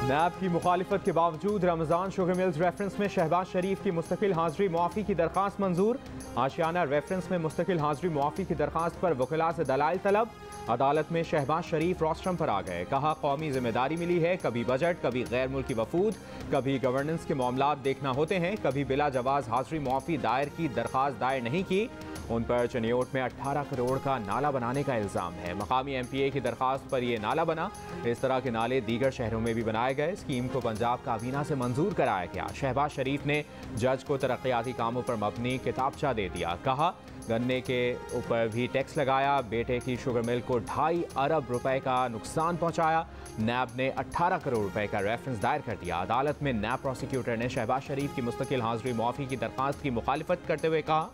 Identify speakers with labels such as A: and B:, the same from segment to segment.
A: नैब की मुखालिफत के बावजूद रमजान शुगर मिल्स रेफरेंस में शहबाज शरीफ की मुस्तकिल हाजिरी मुआफ़ी की दरख्वास्त मंजूर। आशियाना रेफरेंस में मुस्तकिल हाजिरी मुआफ़ी की दरख्वास्त पर वकला से दलाइल तलब। अदालत में शहबाज शरीफ रोस्ट्रम पर आ गए, कहा कौमी जिम्मेदारी मिली है, कभी बजट, कभी गैर मुल्की वफूद, कभी गवर्नेंस के मामलात देखना होते हैं, कभी बिला जवाज हाजिरी मुआफ़ी दायर की दरख्वास्त दायर नहीं की। उन पर चनियोट में 18 करोड़ का नाला बनाने का इल्ज़ाम है। मकामी MPA की दरख्वास्त पर यह नाला बना। इस तरह के नाले दीगर शहरों में भी बनाए गए। स्कीम को पंजाब काबीना से मंजूर कराया गया। शहबाज शरीफ ने जज को तरक्याती कामों पर मबनी किताबचा दे दिया, कहा गन्ने के ऊपर भी टैक्स लगाया। बेटे की शुगर मिल को 2.5 अरब रुपए का नुकसान पहुंचाया। नैब ने 18 करोड़ रुपए का रेफरेंस दायर कर दिया। अदालत में नैब प्रोसिक्यूटर ने शहबाज शरीफ की मुस्तकिल हाजिरी मुआफ़ी की दरख्वास्त की मुखालिफत करते हुए कहा,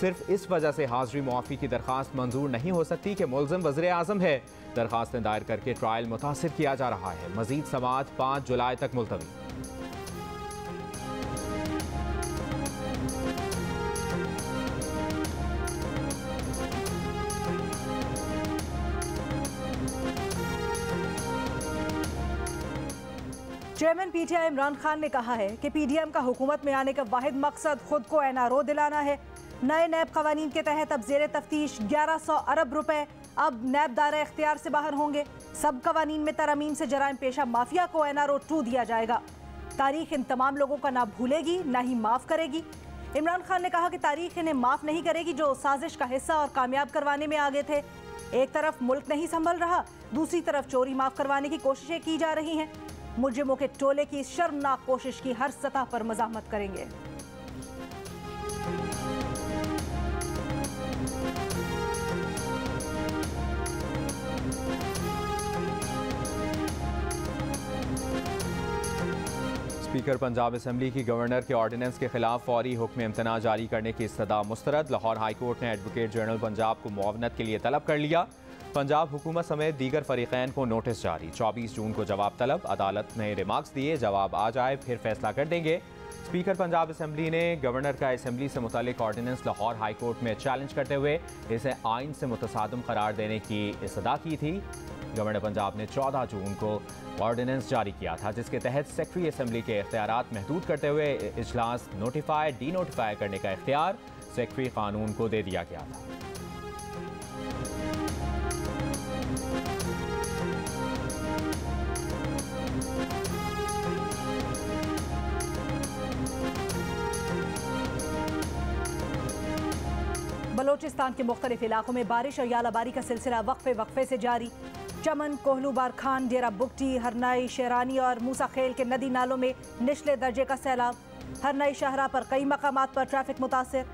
A: सिर्फ इस वजह से हाजिरी मुआफ़ी की दरख्वास्त मंजूर नहीं हो सकती कि मुल्ज़िम वज़ीर आज़म है। दरख्वास्तें दायर करके ट्रायल मुतासिर किया जा रहा है। मज़ीद समाअत 5 जुलाई तक मुलतवी।
B: चेयरमैन PTI इमरान खान ने कहा है कि PDM का हुकूमत में आने का वाहिद मकसद खुद को NRO दिलाना है। नए नैब कवानीन के तहत अब जेर तफ्तीश 1100 अरब रुपए अब नैब दायरा इख्तियार से बाहर होंगे। सब कवानीन में तरमीम से जराइम पेशा माफिया को NRO 2 दिया जाएगा। तारीख इन तमाम लोगों का ना भूलेगी ना ही माफ़ करेगी। इमरान खान ने कहा कि तारीख इन्हें माफ़ नहीं करेगी जो साजिश का हिस्सा और कामयाब करवाने में आगे थे। एक तरफ मुल्क नहीं संभल रहा, दूसरी तरफ चोरी माफ़ करवाने की कोशिशें की जा रही हैं। मुजरिमों के टोले की इस शर्मनाक कोशिश की हर सतह पर मज़ाहमत करेंगे।
A: स्पीकर पंजाब असम्बली की गवर्नर के ऑर्डिनेंस के खिलाफ फौरी हुक्म इम्तना जारी करने की इस्तदा मुस्तरद। लाहौर हाई कोर्ट ने एडवोकेट जनरल पंजाब को मुआवनत के लिए तलब कर लिया। पंजाब हुकूमत समेत दीगर फरीकैन को नोटिस जारी। 24 जून को जवाब तलब। अदालत ने रिमार्क्स दिए, जवाब आ जाए फिर फैसला कर देंगे। स्पीकर पंजाब असम्बली ने गवर्नर का असम्बली से मुतालिक ऑर्डिनेंस लाहौर हाई कोर्ट में चैलेंज करते हुए इसे आइन से मुतसादम करार देने की इस्तदा की थी। गवर्नर पंजाब ने 14 जून को ऑर्डिनेंस जारी किया था, जिसके तहत सेक्रेटरी असम्बली के इख्तियारात महदूद करते हुए इजलास नोटिफाई डी नोटिफाई करने का इख्तियार सेक्रेटरी कानून को दे दिया गया था।
B: बलोचिस्तान के मुख्तलिफ इलाकों में बारिश और यालाबारी का सिलसिला वक्फे से जारी। चमन, कोहलू बारखान, डेरा बुगटी, हरनाई, शेरानी और मूसा खेल के नदी नालों में निचले दर्जे का सैलाब। हरनाई शाहरा पर कई मकामात पर ट्रैफिक मुतासिर।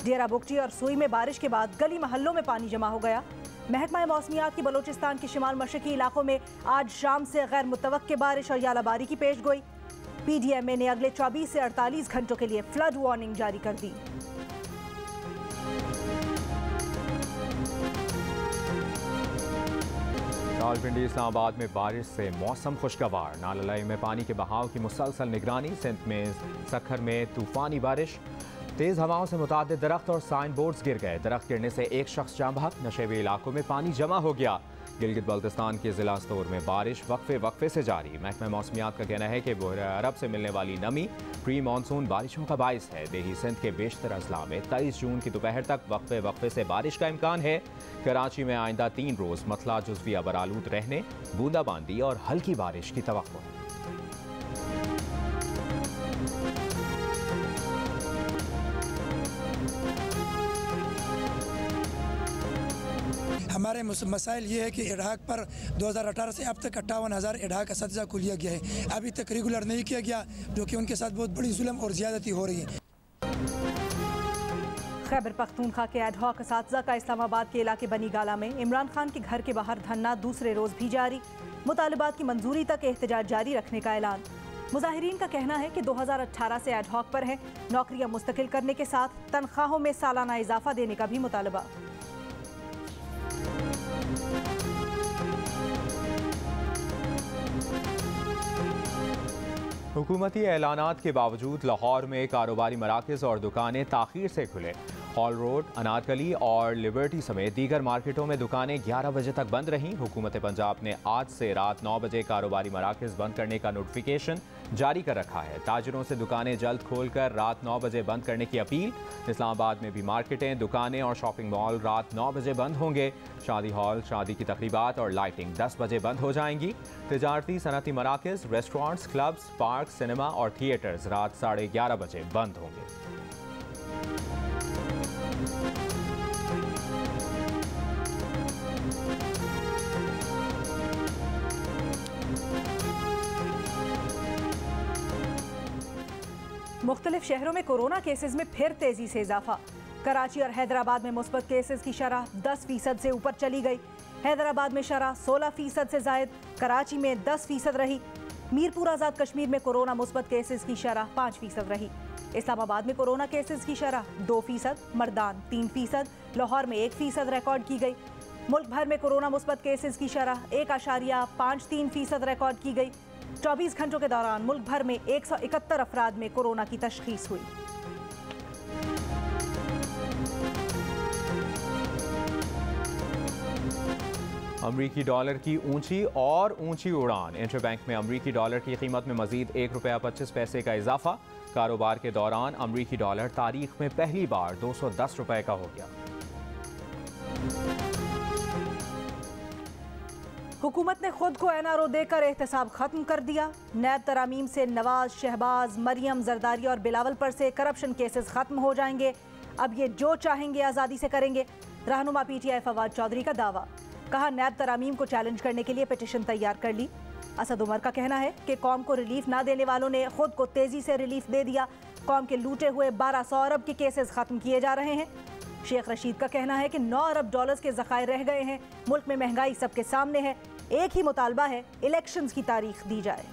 B: डेरा बुगटी और सुई में बारिश के बाद गली महल्लों में पानी जमा हो गया। महकमा मौसमियात की बलोचिस्तान के शिमाल मशरकी इलाकों में आज शाम से गैर मुतवक्के बारिश और यालाबारी की पेश गोई। PDMA ने अगले 24 से 48 घंटों के लिए फ्लड वार्निंग जारी कर दी।
A: रावलपिंडी इस्लामाबाद में बारिश से मौसम खुशगवार। नालाई में पानी के बहाव की मुसलसल निगरानी। सिंध में सखर में तूफानी बारिश। तेज़ हवाओं से मुतादिद दरख्त और साइन बोर्ड्स गिर गए। दरख्त गिरने से एक शख्स जाँ बहक। नशेबी इलाकों में पानी जमा हो गया। गिलगित बल्तिस्तान के ज़िला स्तोर में बारिश वक्फे से जारी। महकमा मौसमियात का कहना है कि बहर अरब से मिलने वाली नमी प्री मानसून बारिशों का बाइस है। देही सिंध के बेशतर अजला में 23 जून की दोपहर तक वक्फे से बारिश का इम्कान है। कराची में आइंदा 3 रोज़ मतला जुज़वी अबरालूद रहने, बूंदाबांदी और हल्की बारिश की तवक्को है।
C: हमारे मसाइल ये है कि इराक पर 2018 से अब तक 58,000 इराक असतिज़ा को लिया गया है, अभी तक रेगुलर नहीं किया गया, जो कि उनके साथ बहुत बड़ी जुल्म और ज़्यादती हो रही है।
B: खैबर पख्तूनख्वा के एडहॉक असतिज़ा का इस्लामाबाद के इलाके बनी गाला में इमरान खान के घर के बाहर धरना दूसरे रोज़ भी जारी। मुतालिबात की मंजूरी तक एहतजाज जारी रखने का ऐलान। मुजाहिरीन का कहना है कि 2018 से एडहॉक पर हैं। नौकरियां मुस्तकिल करने के साथ तनख्वाहों में सालाना इजाफा देने का भी मुतालबा।
A: हुकूमती ऐलानात के बावजूद लाहौर में कारोबारी मराकज़ और दुकानें ताख़ीर से खुले। हॉल रोड, अनारकली और लिबर्टी समेत दीगर मार्केटों में दुकानें 11 बजे तक बंद रहीं। हुकूमत पंजाब ने आज से रात 9 बजे कारोबारी मराकज़ बंद करने का नोटिफिकेशन जारी कर रखा है। ताजिरों से दुकानें जल्द खोलकर रात 9 बजे बंद करने की अपील। इस्लामाबाद में भी मार्केटें, दुकानें और शॉपिंग मॉल रात 9 बजे बंद होंगे। शादी हॉल, शादी की तकरीबात और लाइटिंग 10 बजे बंद हो जाएंगी। तिजारती सनती मराकज़, रेस्टोरेंट्स, क्लब्स, पार्क, सिनेमा और थिएटर्स रात 11:30 बजे बंद होंगे।
B: मुख्तलिफ शहरों में कोरोना केसेस में फिर तेजी से इजाफा। कराची और हैदराबाद में मुस्बत केसेस की शरह 10% से ऊपर चली गई। हैदराबाद में शरह 16% से जायद, कराची में 10% रही। मीरपुर आज़ाद कश्मीर में कोरोना मुस्बत केसेस की शरह 5% रही। इस्लामाबाद में कोरोना केसेस की शरह 2%, मर्दान 3%, लाहौर में 1% रिकॉर्ड की गई। मुल्क भर में कोरोना मुस्बत केसेस की शरह 1.53% रिकॉर्ड की गई। 24 घंटों के दौरान मुल्क भर में 171 अफराद में कोरोना की तशखीस हुई।
A: अमरीकी डॉलर की ऊंची और ऊंची उड़ान। इंटरबैंक में अमरीकी डॉलर की कीमत में मजीद ₹1.25 का इजाफा। कारोबार के दौरान अमरीकी डॉलर तारीख में पहली बार ₹210 का हो गया।
B: हुकूमत ने खुद को एनआरओ देकर एहतसाब खत्म कर दिया। नैब तरामीम से नवाज, शहबाज, मरियम, जरदारी और बिलावल पर से करप्शन केसेस खत्म हो जाएंगे। अब ये जो चाहेंगे आज़ादी से करेंगे। रहनुमा पीटीआई फवाद चौधरी का दावा। कहा, नैब तरामीम को चैलेंज करने के लिए पिटीशन तैयार कर ली। असद उमर का कहना है कि कौम को रिलीफ ना देने वालों ने खुद को तेजी से रिलीफ दे दिया। कौम के लूटे हुए 1200 अरब के केसेस खत्म किए जा रहे हैं। शेख रशीद का कहना है कि 9 अरब डॉलर्स के ज़खायर रह गए हैं। मुल्क में महंगाई सबके सामने है। एक ही मुतालबा है, इलेक्शंस की तारीख दी जाए।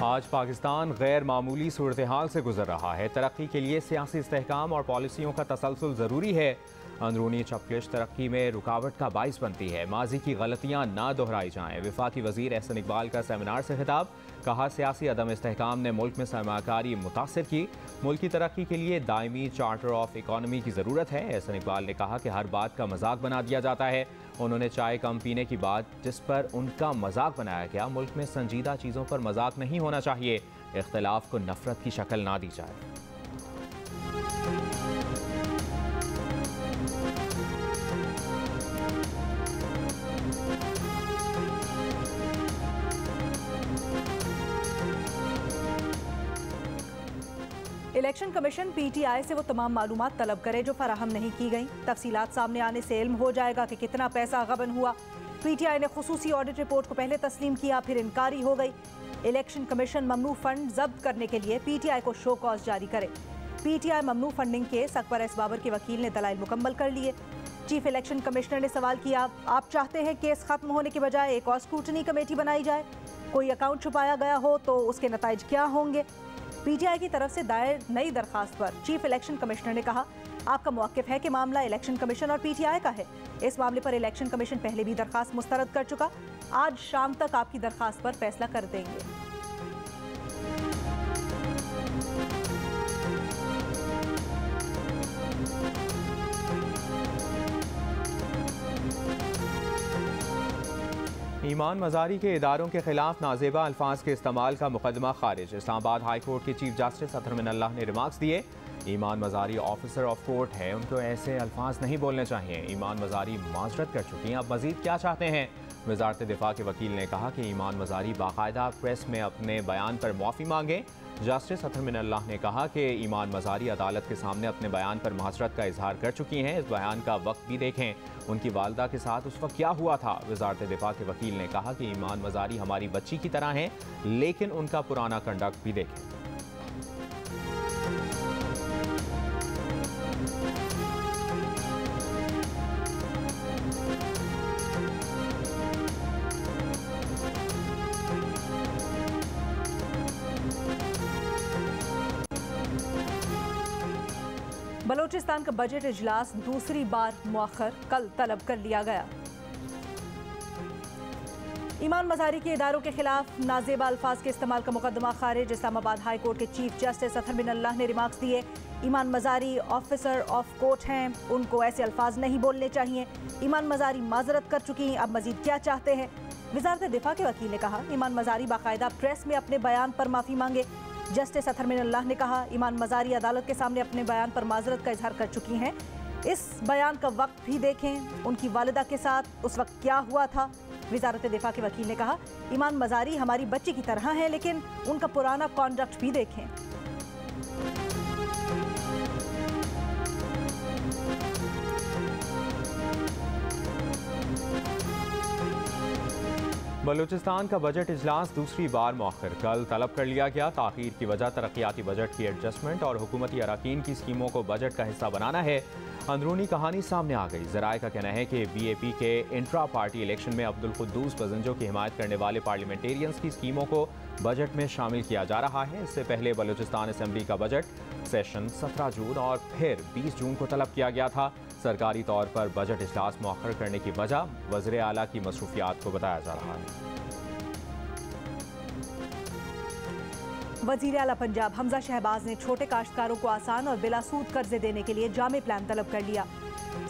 A: आज पाकिस्तान गैर मामूली सूरत हाल से गुजर रहा है। तरक्की के लिए सियासी इस्तेहकाम और पॉलिसियों का तसलसल ज़रूरी है। अंदरूनी चपकिश तरक्की में रुकावट का बाइस बनती है। माजी की गलतियाँ ना दोहराई जाएँ। वफाकी वज़ीर एहसन इकबाल का सेमिनार से खिताब। कहा, सियासी अदम इस्तेहकाम ने मुल्क में सरमाकारी मुतासिर की। मुल्क की तरक्की के लिए दायमी चार्टर ऑफ इकॉनमी की ज़रूरत है। एहसन इकबाल ने कहा कि हर बात का मजाक बना दिया जाता है। उन्होंने चाय कम पीने की बात जिस पर उनका मजाक बनाया गया। मुल्क में संजीदा चीज़ों पर मजाक नहीं होना चाहिए। इख्तिलाफ को नफरत की शक्ल ना दी जाए।
B: इलेक्शन कमीशन पीटीआई से वो तमाम मालूमात तलब करे जो फराहम नहीं की गई। तफसीलात सामने आने से इल्म हो जाएगा कि कितना पैसा गबन हुआ। पीटीआई ने खुसूसी ऑडिट रिपोर्ट को पहले तस्लीम किया, फिर इनकारी हो गई। इलेक्शन कमीशन ममनू फंड जब्त करने के लिए पीटीआई को शो कॉज जारी करे। पीटीआई ममनू funding case Akbar S Babar के वकील ने दलाइल मुकम्मल कर लिए। चीफ इलेक्शन कमिश्नर ने सवाल किया, आप चाहते हैं केस खत्म होने के बजाय एक और स्क्रूटनी कमेटी बनाई जाए? कोई अकाउंट छुपाया गया हो तो उसके नताइज क्या होंगे? पीटीआई की तरफ से दायर नई दरखास्त पर चीफ इलेक्शन कमिश्नर ने कहा, आपका मौक़िफ़ है कि मामला इलेक्शन कमीशन और पीटीआई का है। इस मामले पर इलेक्शन कमीशन पहले भी दरखास्त मुस्तरद कर चुका। आज शाम तक आपकी दरखास्त पर फैसला कर देंगे।
A: ईमान मजारी के इदारों के खिलाफ नाजेबा अल्फाज के इस्तेमाल का मुकदमा खारिज। इस्लामाबाद हाई कोर्ट के चीफ जस्टिस अतहर मिनल्लाह ने रिमार्क्स दिए। ईमान मजारी ऑफिसर ऑफ कोर्ट है, उनको ऐसे अल्फाज नहीं बोलने चाहिए। ईमान मजारी माजरत कर चुकी हैं, अब मजीद क्या चाहते हैं? वजारत दिफा के वकील ने कहा कि ईमान मजारी बाकायदा प्रेस में अपने बयान पर माफ़ी मांगे। जस्टिस अतहर मिनल्लाह ने कहा कि ईमान मजारी अदालत के सामने अपने बयान पर माजरत का इजहार कर चुकी हैं। इस बयान का वक्त भी देखें, उनकी वालदा के साथ उस वक्त क्या हुआ था। वजारत दिफा के वकील ने कहा कि ईमान मजारी हमारी बच्ची की तरह हैं, लेकिन उनका पुराना कंडक्ट भी देखें।
B: बलोचिस्तान का बजट इजलास दूसरी बार मुअख्खर कल तलब कर लिया गया। ईमान मजारी के इदारों के खिलाफ नाजेबा अल्फाज के इस्तेमाल का मुकदमा खारिज। इस्लामाबाद हाई कोर्ट के चीफ जस्टिस अतहर बिन अल्लाह ने रिमार्क्स दिए। ईमान मजारी ऑफिसर ऑफ कोर्ट हैं, उनको ऐसे अल्फाज नहीं बोलने चाहिए। ईमान मजारी माजरत कर चुकी हैं, अब मजीद क्या चाहते हैं? वजारत दिफा के वकील ने कहा ईमान मजारी बाकायदा प्रेस में अपने बयान पर माफ़ी मांगे। जस्टिस अतहर बिन अल्लाह ने कहा ईमान मजारी अदालत के सामने अपने बयान पर माजरत का इजहार कर चुकी हैं। इस बयान का वक्त भी देखें, उनकी वालिदा के साथ उस वक्त क्या हुआ था। वजारत दिफा के वकील ने कहा ईमान मजारी हमारी बच्ची की तरह हैं, लेकिन उनका पुराना कॉन्डक्ट भी देखें।
A: बलूचिस्तान का बजट इजलास दूसरी बार मौखर। कल तलब कर लिया गया। ताखीर की वजह तरक्याती बजट की एडजस्टमेंट और हुकूमती अराकीन की स्कीमों को बजट का हिस्सा बनाना है। अंदरूनी कहानी सामने आ गई। ज़राए का कहना है कि BAP के इंट्रा पार्टी इलेक्शन में अब्दुल कुद्दूस बजंजो की हिमायत करने वाले पार्लियामेंटेरियंस की स्कीमों को बजट में शामिल किया जा रहा है। इससे पहले बलूचिस्तान असम्बली का बजट सेशन 17 जून और फिर 20 जून को तलब किया गया था। सरकारी तौर पर बजट इजलास मौखर करने की वजह वज़ीर आला की मसरूफियात को बताया जा रहा है।
B: वज़ीर आला पंजाब हमजा शहबाज ने छोटे काश्तकारों को आसान और बिलासूद कर्जे देने के लिए जामे प्लान तलब कर लिया।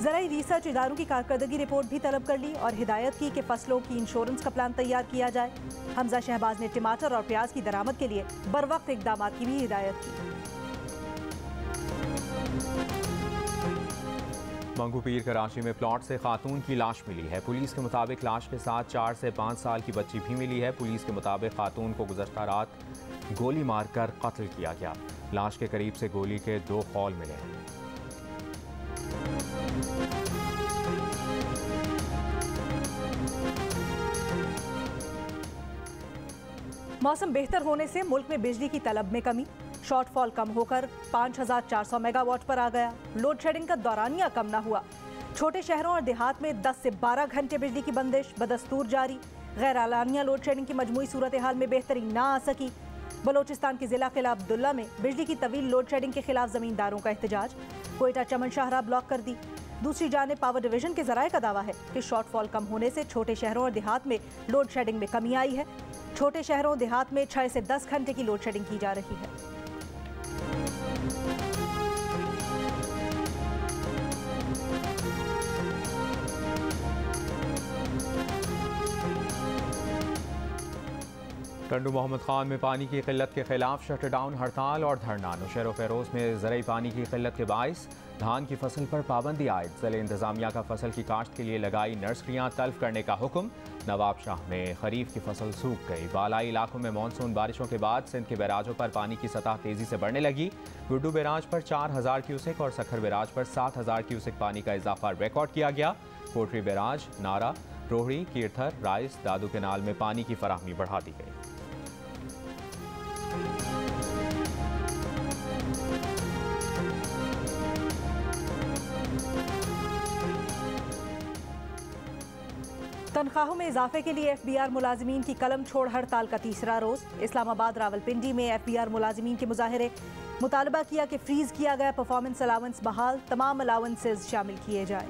B: ज़राई रिसर्च इदारों की कारकर्दगी रिपोर्ट भी तलब कर ली और हिदायत की कि फसलों की इंश्योरेंस का प्लान तैयार किया जाए। हमजा शहबाज ने टमाटर और प्याज की दरामद के लिए बरवक्त इकदाम की भी हिदायत की।
A: मंगू पीर कराची में प्लॉट से खातून की लाश मिली है। पुलिस के मुताबिक लाश के साथ 4 से 5 साल की बच्ची भी मिली है। पुलिस के मुताबिक खातून को गुज़श्ता रात गोली मारकर कत्ल किया गया। लाश के करीब से गोली के 2 खौल मिले हैं।
B: मौसम बेहतर होने से मुल्क में बिजली की तलब में कमी। शॉर्टफॉल कम होकर 5400 मेगावाट पर आ गया। लोड शेडिंग का दौरानिया कम न हुआ। छोटे शहरों और देहात में 10 से 12 घंटे बिजली की बंदिश बदस्तूर जारी। गैर आलानिया लोड शेडिंग की मजमूई सूरत हाल में बेहतरी ना आ सकी। बलोचिस्तान के जिला किला अब्दुल्ला में बिजली की तवील लोड शेडिंग के खिलाफ जमींदारों का एहतजाज। कोयटा चमन शाहरा ब्लॉक कर दी। दूसरी जानिब पावर डिवीजन के ज़राए का दावा है कि शॉर्टफॉल कम होने से छोटे शहरों और देहात में लोड शेडिंग में कमी आई है। छोटे शहरों देहात में 6 से 10 घंटे की लोड शेडिंग की जा रही है।
A: टंडू मोहम्मद खान में पानी की किल्लत के खिलाफ शटडाउन हड़ताल और धरना। नौशेरो फेरोज में ज़रई पानी की किल्लत के बाइस धान की फसल पर पाबंदी आयद। ज़िले इंतजामिया का फसल की काश्त के लिए लगाई नर्सरियाँ तल्फ करने का हुक्म। नवाब शाह में खरीफ की फसल सूख गई। बालाई इलाकों में मानसून बारिशों के बाद सिंध के बैराजों पर पानी की सतह तेजी से बढ़ने लगी। गुड्डू बैराज पर 4000 क्यूसेक और सखर बैराज पर 7000 क्यूसेक पानी का इजाफा रिकॉर्ड किया गया। कोटरी बैराज, नारा, रोहड़ी, कीरथर, राइस, दादू केनाल में पानी की फराहमी बढ़ा दी गई।
B: तनख्वाहों में इजाफे के लिए FBR मुलाजिमीन की कलम छोड़ हड़ताल का तीसरा रोज। इस्लामाबाद रावलपिंडी में FBR मुलाजिमीन के मुजाहरे। मुतालबा किया कि फ्रीज किया गया परफॉर्मेंस अलाउंस बहाल, तमाम अलाउंसेज शामिल किए जाएं।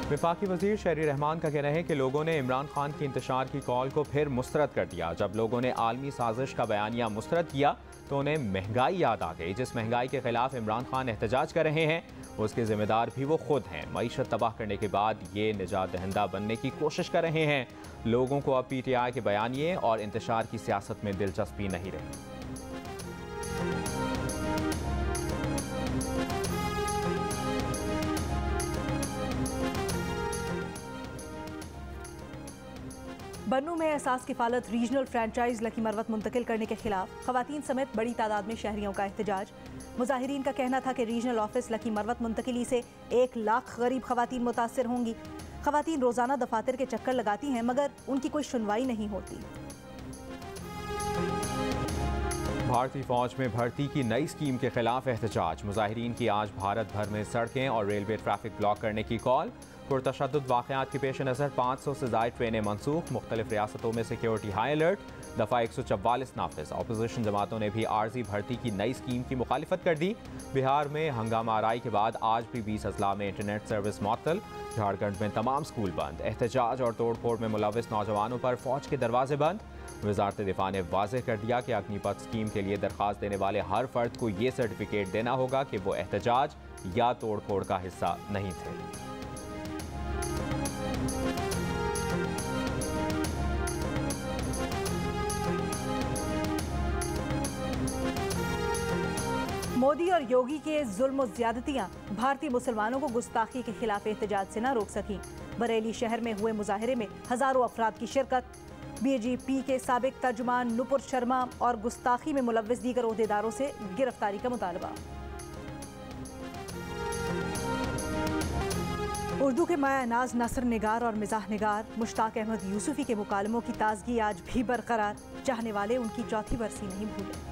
A: वफाकी वज़ीर शहरी रहमान का कहना है कि लोगों ने इमरान खान की इंतशार की कॉल को फिर मुस्तरद कर दिया। जब लोगों ने आलमी साजिश का बयानिया मुस्तरद किया तो उन्हें महंगाई याद आ गई। जिस महंगाई के खिलाफ इमरान खान एहतजाज कर रहे हैं उसके जिम्मेदार भी वो खुद हैं। मईशत तबाह करने के बाद ये निजात दहिंदा बनने की कोशिश कर रहे हैं। लोगों को अब PTI के बयानिए और इंतशार की सियासत में दिलचस्पी नहीं रही।
B: बन्नू में एहसास किफालत रीजनल फ्रेंचाइज लकी मरवत मुंतकिल करने के खिलाफ खवातीन समेत बड़ी तादाद में शहरियों का एहतजाज। मुजाहिरीन का कहना था कि रीजनल ऑफिस लकी मरवत मुंतकिली से 1 लाख गरीब खवातीन मुतासर होंगी। खवातीन रोजाना दफातर के चक्कर लगाती हैं मगर उनकी कोई सुनवाई नहीं होती।
A: भारतीय फौज में भर्ती की नई स्कीम के खिलाफ एहतजाज। मुजाहिरीन की आज भारत भर में सड़कें और रेलवे ट्रैफिक ब्लॉक करने की कॉल। पुरतशद्दुद वाक़यात के पेश नज़र 500 से ज़ायद ट्रेनें मनसूख, मुख्तलिफ रियासतों में सिक्योरिटी हाई अलर्ट, दफ़ा 144 नाफिज। अपोजिशन जमातों ने भी आर्जी भर्ती की नई स्कीम की मुखालिफत कर दी। बिहार में हंगामा आराई के बाद आज भी 20 अजला में इंटरनेट सर्विस मुअत्तल। झारखंड में तमाम स्कूल बंद। एहतजाज और तोड़ फोड़ में मुलविस नौजवानों पर फौज के दरवाजे बंद। वजारत दिफा ने वाज़ेह कर दिया कि अग्निपथ स्कीम के लिए दरख्वास्त देने वाले हर फर्द को ये सर्टिफिकेट देना होगा कि वो एहतजाज या तोड़ फोड़ का हिस्सा नहीं थे।
B: मोदी और योगी के जुल्म और ज्यादतियां भारतीय मुसलमानों को गुस्ताखी के खिलाफ एहतजाज से न रोक सकी। बरेली शहर में हुए मुजाहरे में हजारों अफराद की शिरकत। बीजेपी के साबिक तर्जुमान नुपुर शर्मा और गुस्ताखी में मुलव्विस दीगर ओहदेदारों से गिरफ्तारी का मुतालबा। उर्दू के माया नाज नसर निगार और मिजाह निगार मुश्ताक अहमद यूसुफी के मुकालमों की ताजगी आज भी बरकरार। चाहने वाले उनकी चौथी बरसी नहीं भूले।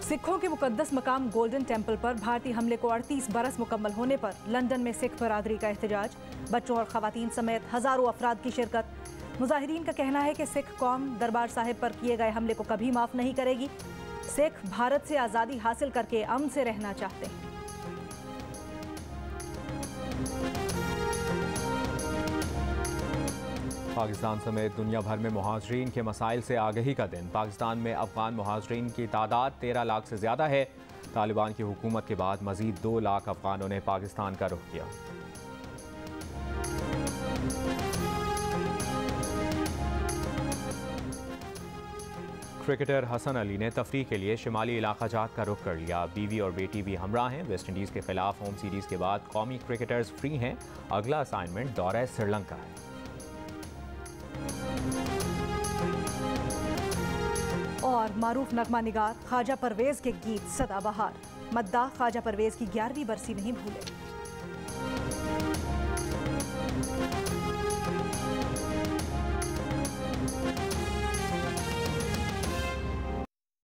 B: सिखों के मुकद्दस मकाम गोल्डन टेम्पल पर भारतीय हमले को 38 बरस मुकम्मल होने पर लंदन में सिख बरादरी का एहतजाज। बच्चों और खवातीन समेत हजारों अफराद की शिरकत। मुजाहिरीन का कहना है कि सिख कौम दरबार साहिब पर किए गए हमले को कभी माफ नहीं करेगी। सिख भारत से आज़ादी हासिल करके अमन से रहना चाहते हैं।
A: पाकिस्तान समेत दुनिया भर में मुहाजिरीन के मसाइल से आगही का दिन। पाकिस्तान में अफगान मुहाजिरीन की तादाद 13 लाख से ज़्यादा है। तालिबान की हुकूमत के बाद मज़ीद 2 लाख अफगानों ने पाकिस्तान का रुख किया। क्रिकेटर हसन अली ने तफरीह के लिए शिमाली इलाका जात का रुख कर लिया। बीवी और बेटी भी हमरा हैं। वेस्ट इंडीज़ के खिलाफ होम सीरीज़ के बाद कौमी क्रिकेटर्स फ्री हैं। अगला असाइनमेंट दौरा श्रीलंका है।
B: और मारूफ नगमा निगार ख्वाजा परवेज के गीत सदाबहार। मद्दाह ख्वाजा परवेज की 11वीं बरसी नहीं भूले।